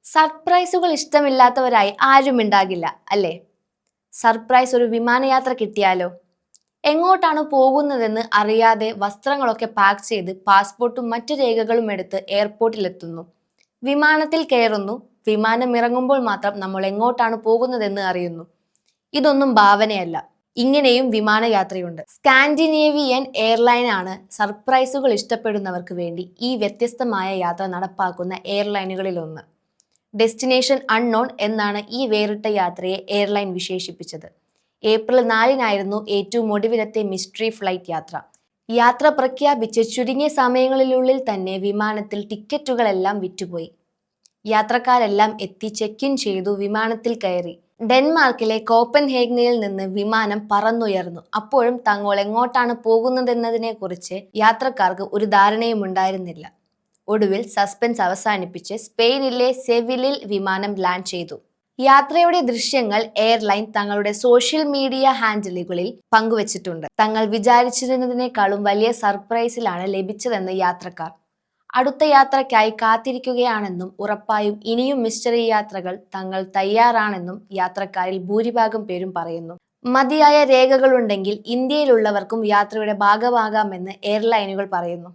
സർപ്രൈസുകൾ ഇഷ്ടമില്ലാത്തവരായി ആരും ഉണ്ടാകില്ല അല്ലേ? സർപ്രൈസ് ഒരു വിമാനയാത്ര കിട്ടിയാലോ? എങ്ങോട്ടാണ് പോകുന്നതെന്ന് അറിയാതെ വസ്ത്രങ്ങളൊക്കെ പാക്ക് ചെയ്ത് പാസ്പോർട്ടും മറ്റു രേഖകളും എടുത്ത് എയർപോർട്ടിലെത്തുന്നു. വിമാനത്തിൽ കയറുന്നു. വിമാനം ഇറങ്ങുമ്പോൾ മാത്രം നമ്മൾ എങ്ങോട്ടാണ് പോകുന്നതെന്ന് അറിയുന്നു. ഇതൊന്നും ഭാവനയല്ല. ഇങ്ങനെയും വിമാനയാത്രയുണ്ട്. സ്കാൻഡിനേവിയൻ എയർലൈൻ ആണ് സർപ്രൈസുകൾ ഇഷ്ടപ്പെടുന്നവർക്ക് വേണ്ടി ഈ വ്യത്യസ്തമായ യാത്ര നടപ്പാക്കുന്ന എയർലൈനുകളിലൊന്ന്. ഡെസ്റ്റിനേഷൻ അൺനോൺ എന്നാണ് ഈ വേറിട്ട യാത്രയെ എയർലൈൻ വിശേഷിപ്പിച്ചത്. ഏപ്രിൽ 4-നായിരുന്നു ഏറ്റവും ഒടുവിലത്തെ മിസ്റ്ററി ഫ്ലൈറ്റ് യാത്ര. യാത്ര പ്രഖ്യാപിച്ച് ചുരുങ്ങിയ സമയങ്ങളിലുള്ളിൽ തന്നെ വിമാനത്തിൽ ടിക്കറ്റുകളെല്ലാം വിറ്റുപോയി. യാത്രക്കാരെല്ലാം എത്തി ചെക്ക് ഇൻ ചെയ്തു, വിമാനത്തിൽ കയറി. ഡെൻമാർക്കിലെ കോപ്പൻഹേഗനിൽ നിന്ന് വിമാനം പറന്നുയർന്നു. അപ്പോഴും തങ്ങൾ എങ്ങോട്ടാണ് പോകുന്നതെന്നതിനെ കുറിച്ച് യാത്രക്കാർക്ക് ഒരു ധാരണയും ഉണ്ടായിരുന്നില്ല. ഒടുവിൽ സസ്പെൻസ് അവസാനിപ്പിച്ച് സ്പെയിനിലെ സെവിലിൽ വിമാനം ലാൻഡ് ചെയ്തു. യാത്രയുടെ ദൃശ്യങ്ങൾ എയർലൈൻ തങ്ങളുടെ സോഷ്യൽ മീഡിയ ഹാൻഡിലുകളിൽ പങ്കുവച്ചിട്ടുണ്ട്. തങ്ങൾ വിചാരിച്ചിരുന്നതിനേക്കാളും വലിയ സർപ്രൈസിലാണ് ലഭിച്ചതെന്ന് യാത്രക്കാർ. അടുത്ത യാത്രയ്ക്കായി കാത്തിരിക്കുകയാണെന്നും ഉറപ്പായും ഇനിയും മിസ്റ്ററി യാത്രകൾ തങ്ങൾ തയ്യാറാണെന്നും യാത്രക്കാരിൽ ഭൂരിഭാഗം പേരും പറയുന്നു. മതിയായ രേഖകളുണ്ടെങ്കിൽ ഇന്ത്യയിലുള്ളവർക്കും യാത്രയുടെ ഭാഗമാകാമെന്ന് എയർലൈനുകൾ പറയുന്നു.